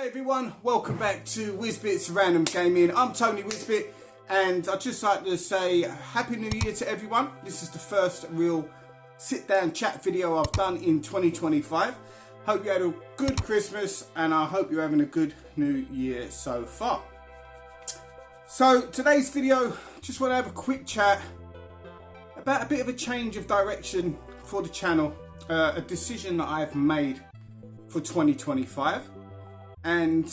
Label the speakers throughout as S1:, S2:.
S1: Hey everyone, welcome back to Wizbit's Random Gaming. I'm Tony Wizbit, and I'd just like to say Happy New Year to everyone. This is the first real sit-down chat video I've done in 2025. Hope you had a good Christmas, and I hope you're having a good New Year so far. So today's video, just want to have a quick chat about a bit of a change of direction for the channel, a decision that I've made for 2025. And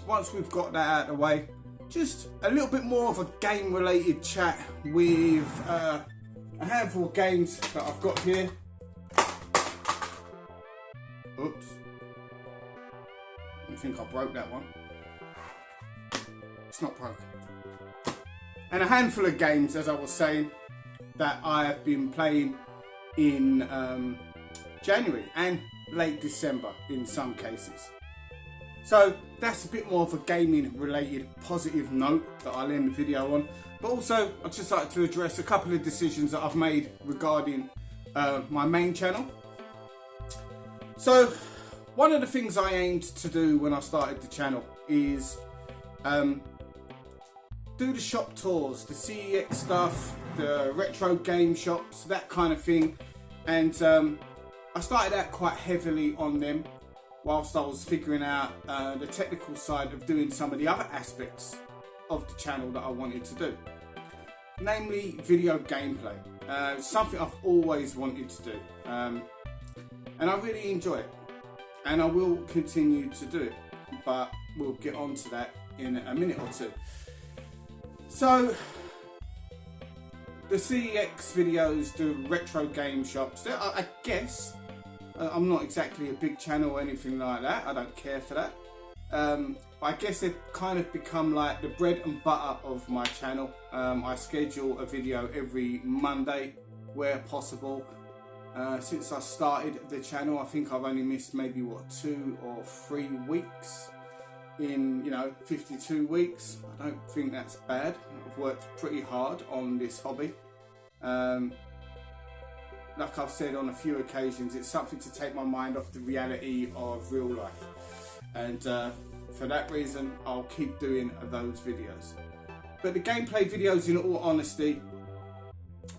S1: once we've got that out of the way, just a little bit more of a game related chat with a handful of games that I've got here. Oops, I think I broke that one. It's not broken. And a handful of games, as I was saying, that I have been playing in January and late December in some cases. So that's a bit more of a gaming related positive note that I'll end the video on. But also I'd just like to address a couple of decisions that I've made regarding my main channel. So one of the things I aimed to do when I started the channel is do the shop tours, the CEX stuff, the retro game shops, that kind of thing. And I started out quite heavily on them whilst I was figuring out the technical side of doing some of the other aspects of the channel that I wanted to do. Namely video gameplay. Something I've always wanted to do. And I really enjoy it. And I will continue to do it. But we'll get on to that in a minute or two. So the CEX videos, the retro game shops, I guess, I'm not exactly a big channel or anything like that. I don't care for that. But I guess they've kind of become like the bread and butter of my channel. I schedule a video every Monday where possible. Since I started the channel, I think I've only missed maybe 2 or 3 weeks in 52 weeks. I don't think that's bad. I've worked pretty hard on this hobby. Like I've said on a few occasions, it's something to take my mind off the reality of real life. And for that reason, I'll keep doing those videos. But the gameplay videos, in all honesty,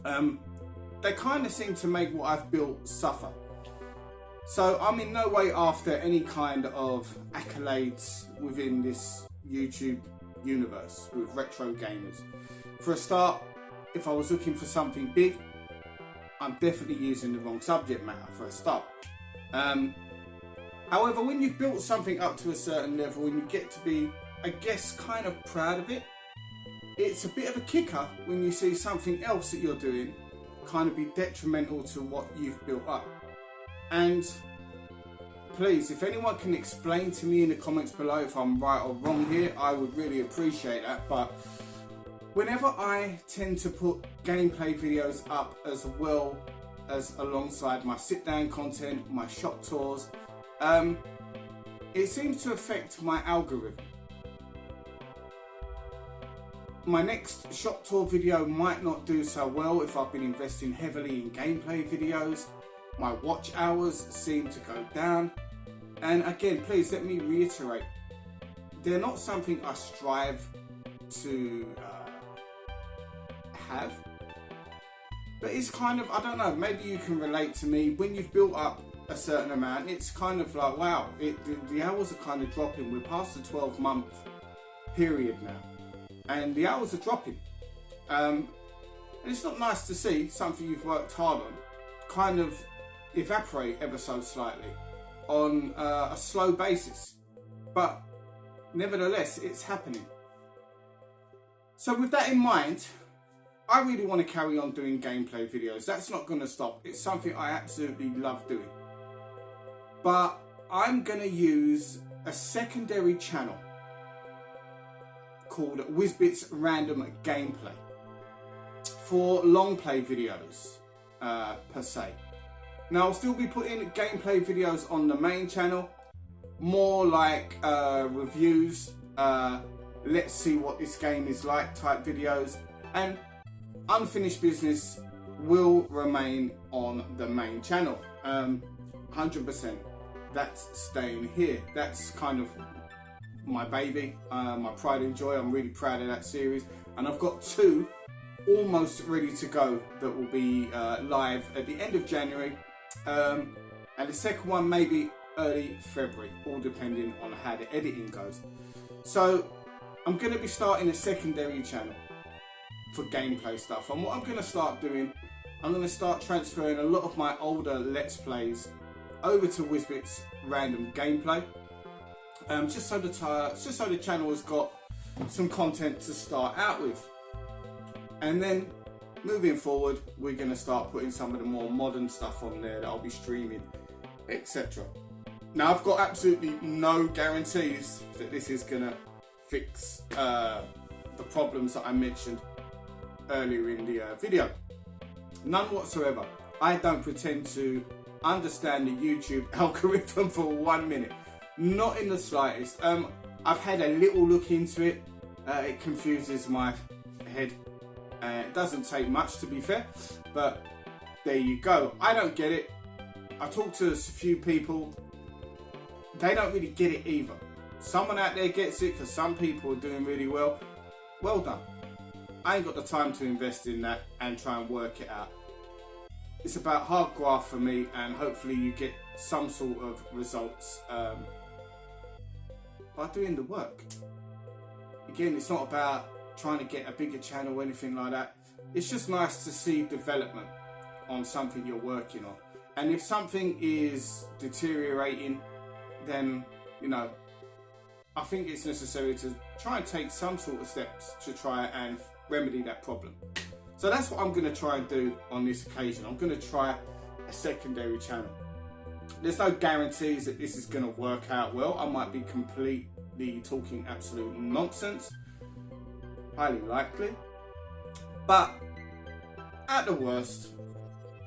S1: they kind of seem to make what I've built suffer. So I'm in no way after any kind of accolades within this YouTube universe with retro gamers. For a start, if I was looking for something big, I'm definitely using the wrong subject matter for a start. However, when you've built something up to a certain level and you get to be, I guess, kind of proud of it, it's a bit of a kicker when you see something else that you're doing kind of be detrimental to what you've built up. And please, if anyone can explain to me in the comments below if I'm right or wrong here, I would really appreciate that. But whenever I tend to put gameplay videos up as well as alongside my sit down content, my shop tours, it seems to affect my algorithm. My next shop tour video might not do so well if I've been investing heavily in gameplay videos. My watch hours seem to go down. And again, please let me reiterate, they're not something I strive to have, but it's kind of, I don't know, maybe you can relate to me. When you've built up a certain amount, it's kind of like, wow, the hours are kind of dropping. We're past the 12-month period now and the hours are dropping, and it's not nice to see something you've worked hard on kind of evaporate ever so slightly on a slow basis. But nevertheless, it's happening. So with that in mind, I really want to carry on doing gameplay videos. That's not going to stop. It's something I absolutely love doing. But I'm going to use a secondary channel called Wizbit's Random Gameplay for long play videos per se. Now I'll still be putting gameplay videos on the main channel, more like reviews, let's see what this game is like type videos, and unfinished business will remain on the main channel. 100%. That's staying here. That's kind of my baby, my pride and joy. I'm really proud of that series, and I've got 2 almost ready to go that will be live at the end of January, and the second one maybe early February, all depending on how the editing goes. So I'm going to be starting a secondary channel for gameplay stuff, and what I'm going to start doing, I'm going to start transferring a lot of my older Let's Plays over to Wizbit's random gameplay, just so the channel has got some content to start out with. And then moving forward, we're going to start putting some of the more modern stuff on there that I'll be streaming, etc. Now, I've got absolutely no guarantees that this is going to fix the problems that I mentioned earlier in the video. None whatsoever. I don't pretend to understand the YouTube algorithm for 1 minute. Not in the slightest. I've had a little look into it. It confuses my head. It doesn't take much, to be fair, but there you go. I don't get it. I talked to a few people. They don't really get it either. Someone out there gets it because some people are doing really well. Well done. I ain't got the time to invest in that and try and work it out. It's about hard graft for me, and hopefully you get some sort of results by doing the work. Again, it's not about trying to get a bigger channel or anything like that. It's just nice to see development on something you're working on. And if something is deteriorating, then, you know, I think it's necessary to try and take some sort of steps to try and remedy that problem. So that's what I'm going to try and do on this occasion. I'm going to try a secondary channel. There's no guarantees that this is going to work out well. I might be completely talking absolute nonsense. Highly likely. But at the worst,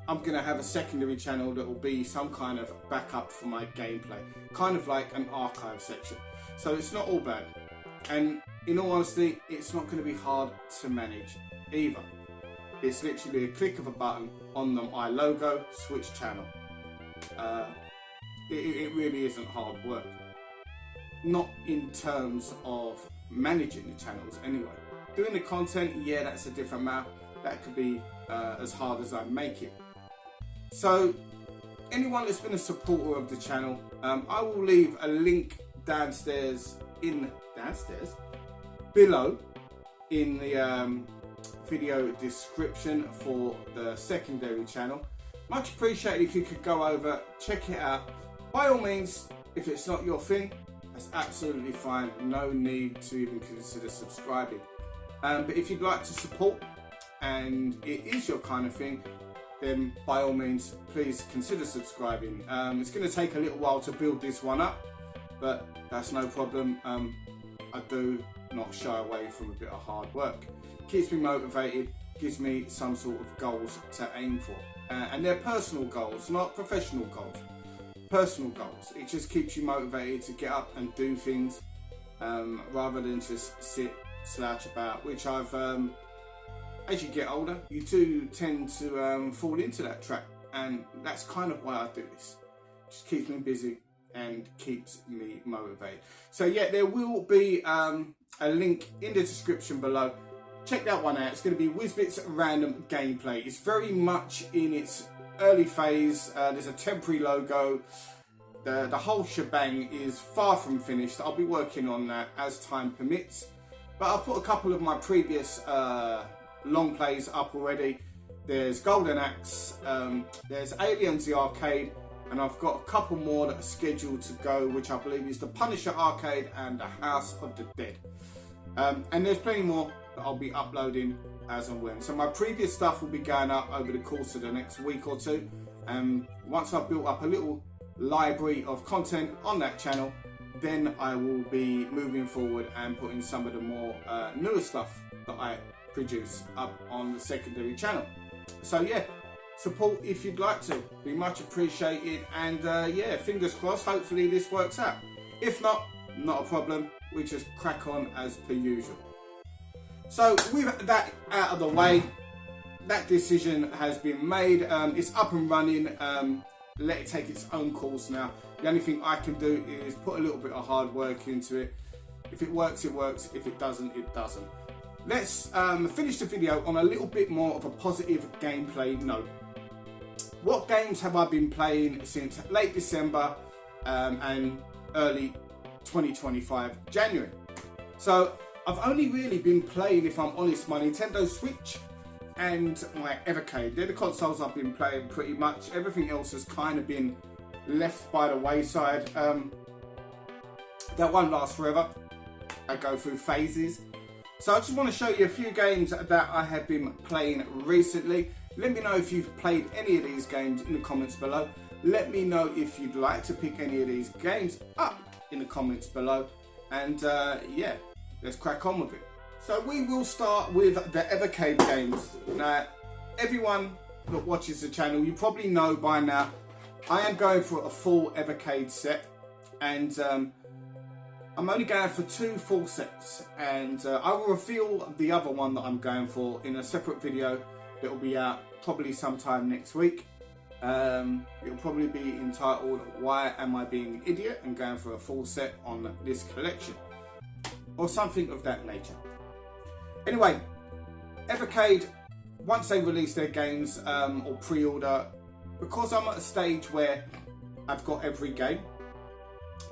S1: I'm going to have a secondary channel that will be some kind of backup for my gameplay. Kind of like an archive section. So it's not all bad. And in all honesty, it's not going to be hard to manage either. It's literally a click of a button on the my logo, switch channel. It really isn't hard work. Not in terms of managing the channels anyway. Doing the content, yeah, that's a different matter. That could be as hard as I make it. So anyone that's been a supporter of the channel, I will leave a link downstairs below in the video description for the secondary channel. Much appreciated if you could go over, check it out. By all means, if it's not your thing, that's absolutely fine. No need to even consider subscribing. But if you'd like to support and it is your kind of thing, then by all means, please consider subscribing. It's going to take a little while to build this one up, but that's no problem. I do not shy away from a bit of hard work. Keeps me motivated, gives me some sort of goals to aim for. And they're personal goals, not professional goals. Personal goals. It just keeps you motivated to get up and do things rather than just sit, slouch about, which I've, as you get older, you do tend to fall into that trap. And that's kind of why I do this. It just keeps me busy and keeps me motivated. So yeah, there will be a link in the description below. Check that one out. It's going to be Wizbit's random gameplay. It's very much in its early phase. There's a temporary logo. The whole shebang is far from finished. I'll be working on that as time permits. But I've put a couple of my previous long plays up already. There's Golden Axe, there's Aliens the Arcade, and I've got a couple more that are scheduled to go, which I believe is the Punisher Arcade and the House of the Dead. And there's plenty more that I'll be uploading as and when. So my previous stuff will be going up over the course of the next week or two. Once I've built up a little library of content on that channel, then I will be moving forward and putting some of the more newer stuff that I produce up on the secondary channel. So yeah, support if you'd like to, be much appreciated, and yeah, fingers crossed, hopefully this works out. If not a problem, we just crack on as per usual. So with that out of the way, that decision has been made. It's up and running. Let it take its own course now. The only thing I can do is put a little bit of hard work into it, If it works, it works. If it doesn't, it doesn't. Let's finish the video on a little bit more of a positive gameplay note. What games have I been playing since late December and early 2025 January? So I've only really been playing, if I'm honest, my Nintendo Switch and my Evercade. They're the consoles I've been playing pretty much. Everything else has kind of been left by the wayside. That won't last forever. I go through phases. So I just want to show you a few games that I have been playing recently. Let me know if you've played any of these games in the comments below. Let me know if you'd like to pick any of these games up in the comments below. And yeah, let's crack on with it. So we will start with the Evercade games. Now, everyone that watches the channel, you probably know by now, I am going for a full Evercade set. And I'm only going for 2 full sets. And I will reveal the other one that I'm going for in a separate video that will be out probably sometime next week. It'll probably be entitled, Why Am I Being an Idiot and Going for a Full Set on This Collection, or something of that nature. Anyway, Evercade, once they release their games or pre-order, because I'm at a stage where I've got every game,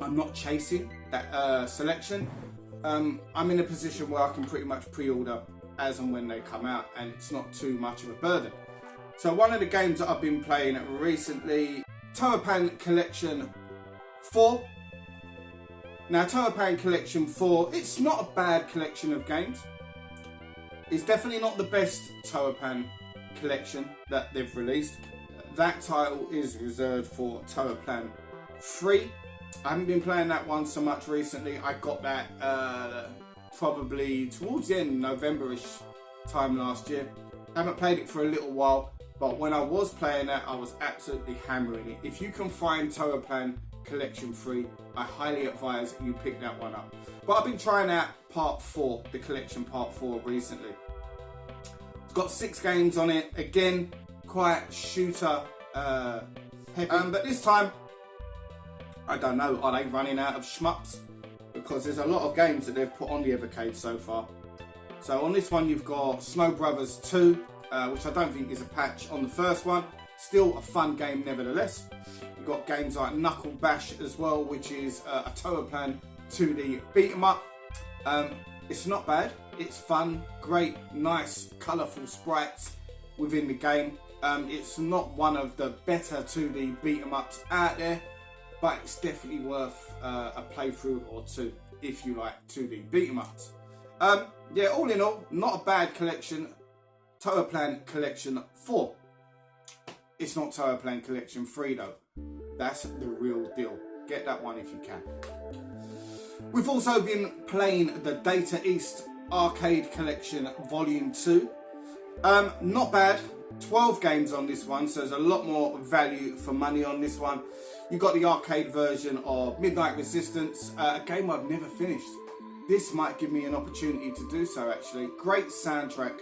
S1: I'm not chasing that selection. I'm in a position where I can pretty much pre-order as and when they come out, and it's not too much of a burden. So one of the games that I've been playing recently, Tower-Pan Collection 4. Now, Tower-Pan Collection 4, it's not a bad collection of games. It's definitely not the best Tower-Pan collection that they've released. That title is reserved for Tower-Pan 3. I haven't been playing that one so much recently. I got that probably towards the end of November-ish time last year. I haven't played it for a little while, but when I was playing that, I was absolutely hammering it. If you can find Tower-Pan Collection 3, I highly advise you pick that one up. But I've been trying out Part 4, the Collection Part 4 recently. It's got 6 games on it. Again, quite shooter heavy. But this time, I don't know, are they running out of shmups? Because there's a lot of games that they've put on the Evercade so far. So on this one you've got Snow Brothers 2, which I don't think is a patch on the first one. Still a fun game nevertheless. You've got games like Knuckle Bash as well, which is a Tower-Pan 2D beat 'em up. It's not bad, it's fun, great, nice, colourful sprites within the game. It's not one of the better 2D beat 'em ups out there, but it's definitely worth a playthrough or two if you like 2D beat 'em ups. Yeah, all in all, not a bad collection. Tower-Pan Collection 4. It's not Tower-Pan Collection 3 though. That's the real deal. Get that one if you can. We've also been playing the Data East Arcade Collection Volume 2. Not bad. 12 games on this one, so there's a lot more value for money on this one. You've got the arcade version of Midnight Resistance, a game I've never finished. This might give me an opportunity to do so actually. Great soundtrack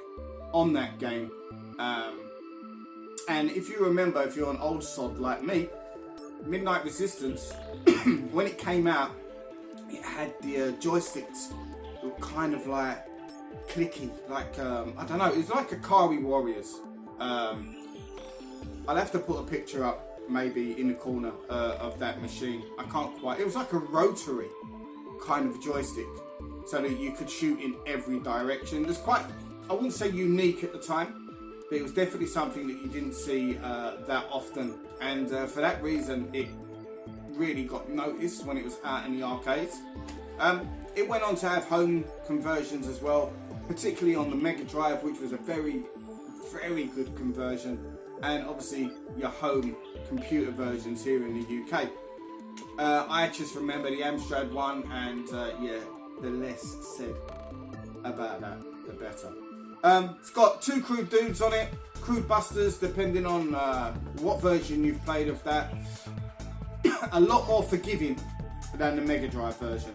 S1: on that game. And if you remember, if you're an old sod like me, Midnight Resistance, when it came out, it had the joysticks that were kind of like clicky, like, I don't know, it's like Akari Warriors. I'll have to put a picture up maybe in the corner of that machine. I can't quite, it was like a rotary kind of joystick so that you could shoot in every direction. It's quite, I wouldn't say unique at the time, but it was definitely something that you didn't see that often, and for that reason it really got noticed when it was out in the arcades. It went on to have home conversions as well, particularly on the Mega Drive, which was a very, very good conversion, and obviously your home computer versions here in the UK. I just remember the Amstrad one, and yeah, the less said about that, the better. It's got 2 Crude Dudes on it, Crude Busters, depending on what version you've played of that. A lot more forgiving than the Mega Drive version,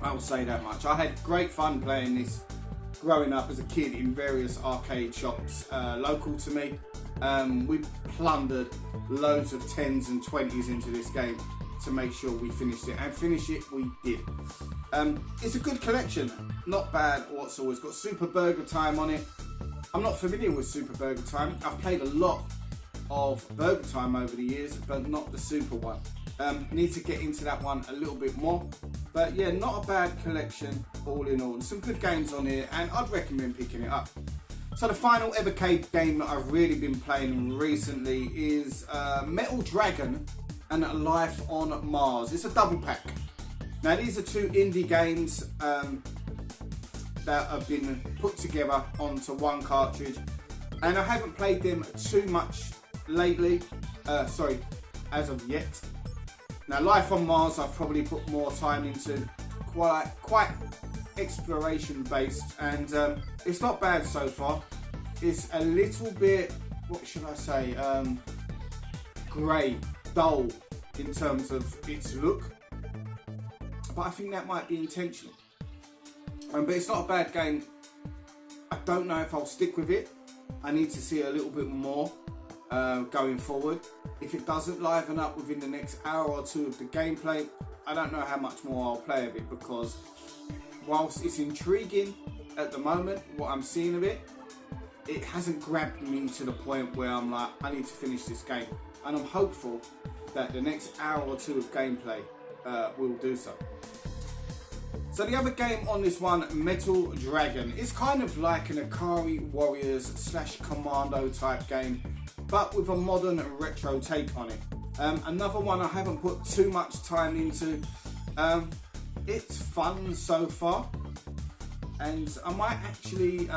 S1: I will say that much. I had great fun playing this growing up as a kid in various arcade shops local to me. We plundered loads of 10s and 20s into this game. to make sure we finished it, and finish it we did. It's a good collection, not bad whatsoever. It's got Super Burger Time on it. I'm not familiar with Super Burger Time. I've played a lot of Burger Time over the years, but not the Super one. Need to get into that one a little bit more. But yeah, not a bad collection all in all. Some good games on here, and I'd recommend picking it up. So the final ever game that I've really been playing recently is Metal Dragon and Life on Mars. It's a double pack. Now these are two indie games that have been put together onto one cartridge, and I haven't played them too much lately, as of yet. Now Life on Mars I've probably put more time into, quite exploration based, and it's not bad so far. It's a little bit, what should I say, grey, dull in terms of its look, but I think that might be intentional. But it's not a bad game. I don't know if I'll stick with it. I need to see a little bit more going forward. If it doesn't liven up within the next hour or two of the gameplay, I don't know how much more I'll play of it, because whilst it's intriguing at the moment, what I'm seeing of it, it hasn't grabbed me to the point where I'm like, I need to finish this game. And I'm hopeful that the next hour or two of gameplay will do so. So the other game on this one, Metal Dragon, is kind of like an Ikari Warriors / Commando type game, but with a modern retro take on it. Another one I haven't put too much time into. It's fun so far, and I might actually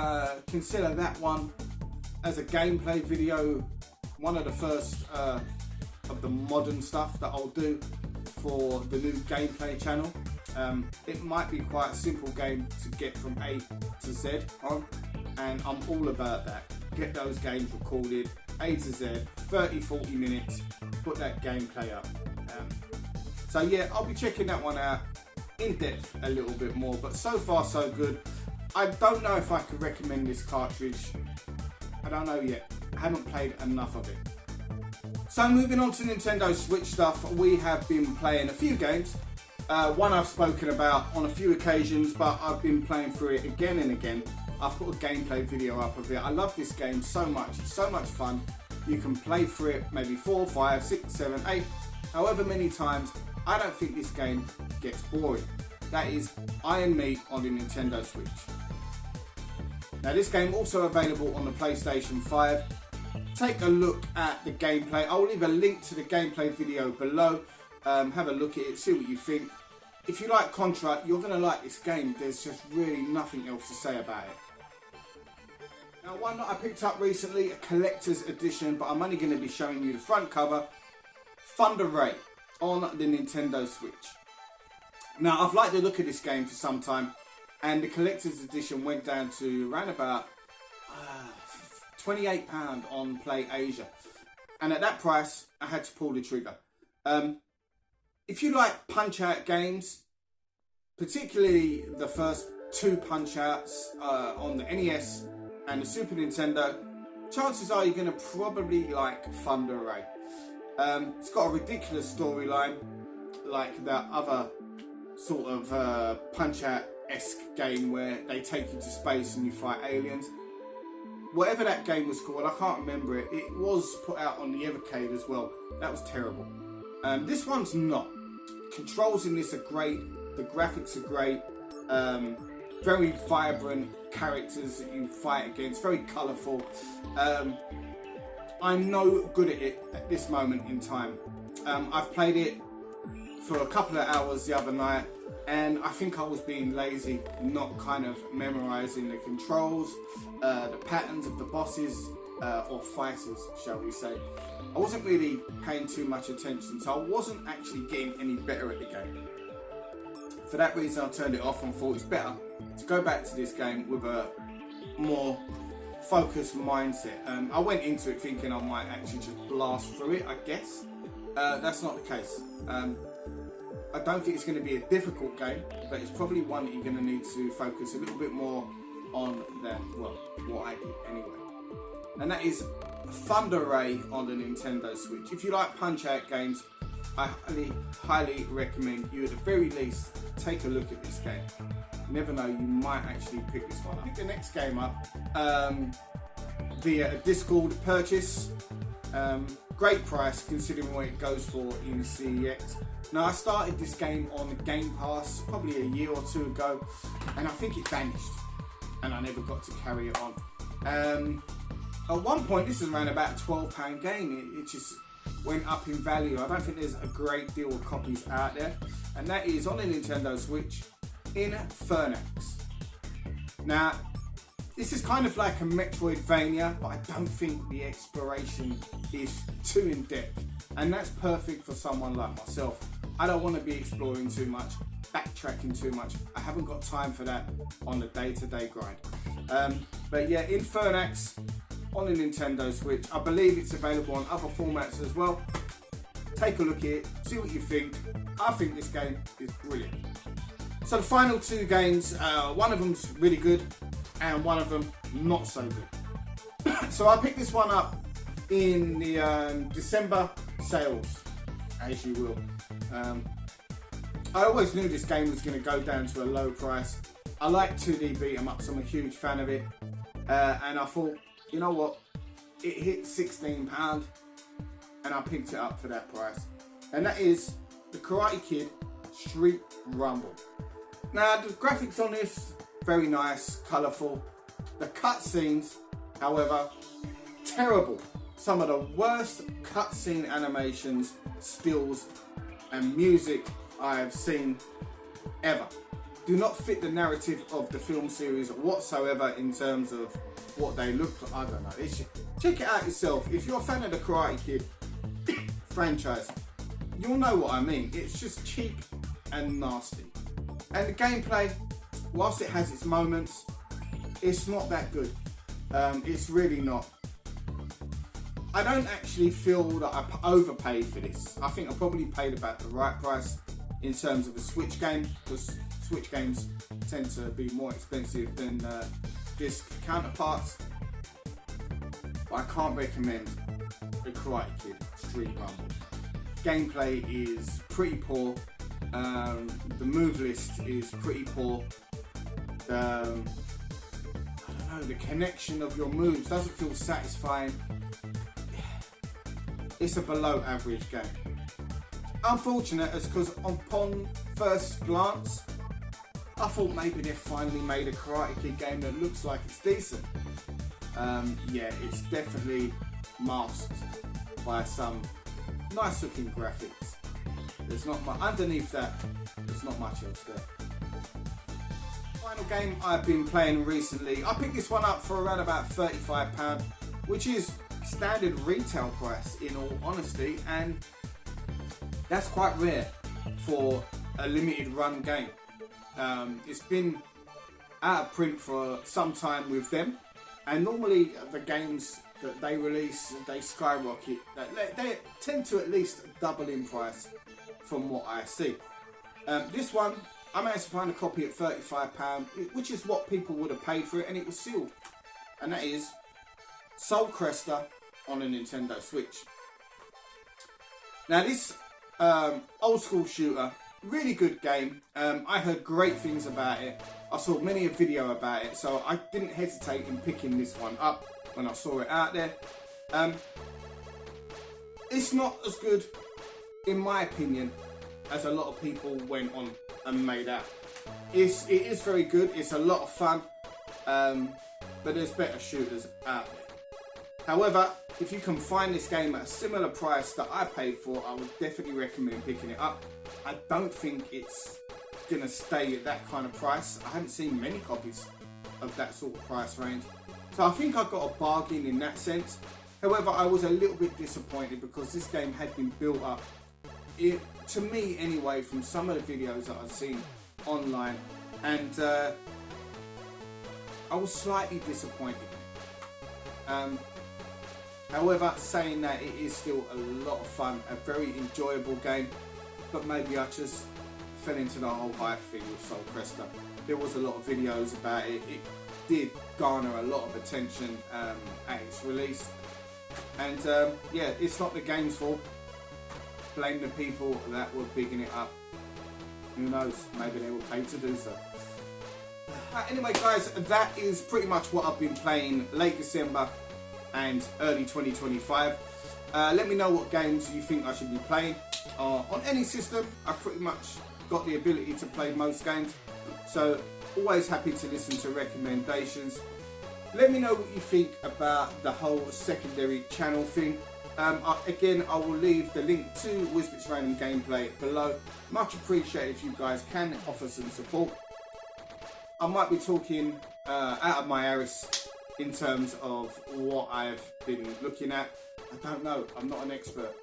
S1: consider that one as a gameplay video, one of the first of the modern stuff that I'll do for the new gameplay channel. It might be quite a simple game to get from A to Z on, and I'm all about that. Get those games recorded, A to Z, 30-40 minutes, put that gameplay up. So yeah, I'll be checking that one out in depth a little bit more, but so far so good. I don't know if I could recommend this cartridge. I don't know yet. I haven't played enough of it. So moving on to Nintendo Switch stuff, we have been playing a few games. One I've spoken about on a few occasions, but I've been playing through it again and again. I've put a gameplay video up of it. I love this game so much. It's so much fun. You can play through it maybe 4, 5, 6, 7, 8, however many times. I don't think this game gets boring. That is Iron Meat on the Nintendo Switch. Now this game also available on the PlayStation 5. Take a look at the gameplay. I'll leave a link to the gameplay video below. Have a look at it, see what you think. If you like Contra, you're going to like this game. There's just really nothing else to say about it. Now one that I picked up recently, a collector's edition, but I'm only going to be showing you the front cover, Thunder Ray on the Nintendo Switch. Now I've liked the look of this game for some time, and the collector's edition went down to around about £28 on Play Asia, and at that price I had to pull the trigger. If you like Punch-Out games, particularly the first two Punch-Outs on the NES and the Super Nintendo, chances are you're going to probably like Thunder Ray. It's got a ridiculous storyline, like that other sort of Punch-Out-esque game where they take you to space and you fight aliens. Whatever that game was called, I can't remember it. It was put out on the Evercade as well. That was terrible. This one's not. Controls in this are great. The graphics are great. Very vibrant characters that you fight against. Very colourful. I'm no good at it at this moment in time. I've played it for a couple of hours the other night, and I think I was being lazy, not kind of memorising the controls, the patterns of the bosses, or fighters, shall we say. I wasn't really paying too much attention, so I wasn't actually getting any better at the game. For that reason I turned it off and thought it's better to go back to this game with a more focused mindset. I went into it thinking I might actually just blast through it, I guess. That's not the case. I don't think it's going to be a difficult game, but it's probably one that you're going to need to focus a little bit more on than, well, what I did anyway. And that is Thunder Ray on the Nintendo Switch. If you like Punch-Out games, I highly recommend you at the very least take a look at this game. You never know, you might actually pick this one up. Pick the next game up via a Discord purchase. Great price considering what it goes for in CEX. Now, I started this game on Game Pass probably a year or two ago, and I think it vanished and I never got to carry it on. At one point, this was around about a £12 game. It just went up in value. I don't think there's a great deal of copies out there, and that is on the Nintendo Switch, Infernax. Now, this is kind of like a Metroidvania, but I don't think the exploration is too in-depth, and that's perfect for someone like myself. I don't want to be exploring too much, backtracking too much. I haven't got time for that on the day-to-day grind. But yeah, Infernax on the Nintendo Switch. I believe it's available on other formats as well. Take a look at it, see what you think. I think this game is brilliant. So the final two games, one of them's really good and one of them not so good. So I picked this one up in the December sales, as you will. I always knew this game was going to go down to a low price. I like 2D beat 'em ups, I'm a huge fan of it. And I thought, you know what, it hit £16 and I picked it up for that price. And that is the Karate Kid Street Rumble. Now, the graphics on this, very nice, colourful. The cutscenes, however, terrible. Some of the worst cutscene animations, stills and music I have seen ever. Do not fit the narrative of the film series whatsoever in terms of what they look like. I don't know. Check it out yourself. If you're a fan of the Karate Kid franchise, you'll know what I mean. It's just cheap and nasty. And the gameplay, whilst it has its moments, it's not that good. It's really not. I don't actually feel that I overpaid for this. I think I probably paid about the right price in terms of a Switch game, because Switch games tend to be more expensive than disc counterparts. But I can't recommend the Karate Kid Street Rumble. Gameplay is pretty poor. The move list is pretty poor. I don't know, the connection of your moves doesn't feel satisfying. It's a below average game. Unfortunate as because upon first glance, I thought maybe they've finally made a Karate Kid game that looks like it's decent. Yeah, it's definitely masked by some nice looking graphics. There's not much underneath that. There's not much else there. Final game I've been playing recently. I picked this one up for around about £35, which is standard retail price in all honesty, and that's quite rare for a limited run game. It's been out of print for some time with them, and normally the games that they release, they skyrocket. They tend to at least double in price from what I see. This one, I managed to find a copy at £35, which is what people would have paid for it, and it was sealed. And that is Soul Cresta on a Nintendo Switch. Now this old school shooter, really good game. I heard great things about it. I saw many a video about it, so I didn't hesitate in picking this one up when I saw it out there. It's not as good, in my opinion, as a lot of people went on and made out. It is very good. It's a lot of fun, but there's better shooters out there. However, if you can find this game at a similar price that I paid for, I would definitely recommend picking it up. I don't think it's gonna stay at that kind of price. I haven't seen many copies of that sort of price range, so I think I got a bargain in that sense. However, I was a little bit disappointed because this game had been built up, to me anyway, from some of the videos that I've seen online, and I was slightly disappointed. However, saying that, it is still a lot of fun, a very enjoyable game, but maybe I just fell into the whole hype thing with Soul Cresta. There was a lot of videos about it. It did garner a lot of attention at its release, and yeah, it's not the game's fault. blame the people that were bigging it up. Who knows, maybe they were paid to do so. Anyway guys, that is pretty much what I've been playing late December and early 2025. Let me know what games you think I should be playing. On any system, I've pretty much got the ability to play most games. So always happy to listen to recommendations. Let me know what you think about the whole secondary channel thing. Again, I will leave the link to Wizbit's random gameplay below. Much appreciated if you guys can offer some support. I might be talking out of my arse in terms of what I've been looking at. I don't know, I'm not an expert.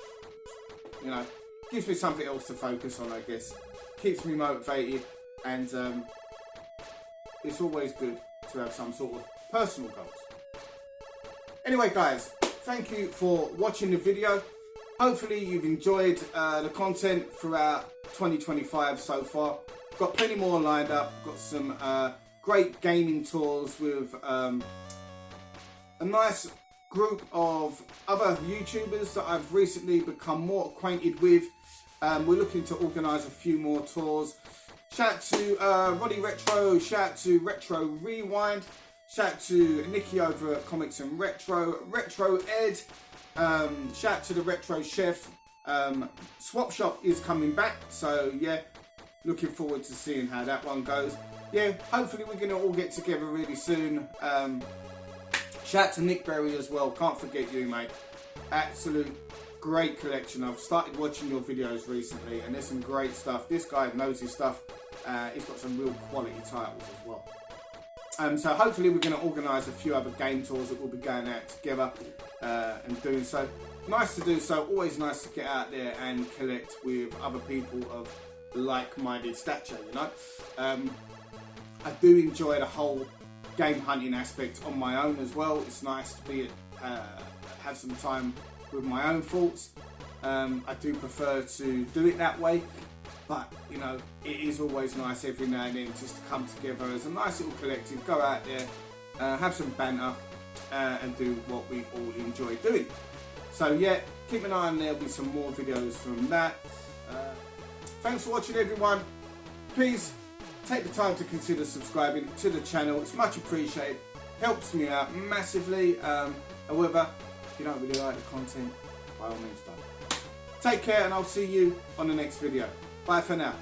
S1: You know, gives me something else to focus on, I guess. Keeps me motivated, and it's always good to have some sort of personal goals. Anyway guys, thank you for watching the video. Hopefully you've enjoyed the content throughout 2025 so far. Got plenty more lined up. Got some great gaming tours with a nice group of other YouTubers that I've recently become more acquainted with. We're looking to organise a few more tours. Shout out to Roddy Retro, shout out to Retro Rewind, shout out to Nikki over at Comics and Retro, Retro Ed, shout out to the Retro Chef. Swap Shop is coming back, so yeah, looking forward to seeing how that one goes. Yeah, hopefully we're going to all get together really soon. Shout out to Nick Berry as well, can't forget you mate. Absolute great collection. I've started watching your videos recently and there's some great stuff. This guy knows his stuff. He's got some real quality titles as well. So hopefully we're going to organise a few other game tours that we'll be going out together and doing so. Nice to do so, always nice to get out there and collect with other people of like-minded stature, you know. I do enjoy the whole game hunting aspect on my own as well. It's nice to be have some time with my own thoughts. I do prefer to do it that way, but you know, it is always nice every now and then just to come together as a nice little collective, go out there, have some banter, and do what we all enjoy doing. So yeah, keep an eye on, there'll be some more videos from that. Thanks for watching everyone. Please take the time to consider subscribing to the channel. It's much appreciated. Helps me out massively. However, if you don't really like the content, by all means don't. Take care and I'll see you on the next video. Bye for now.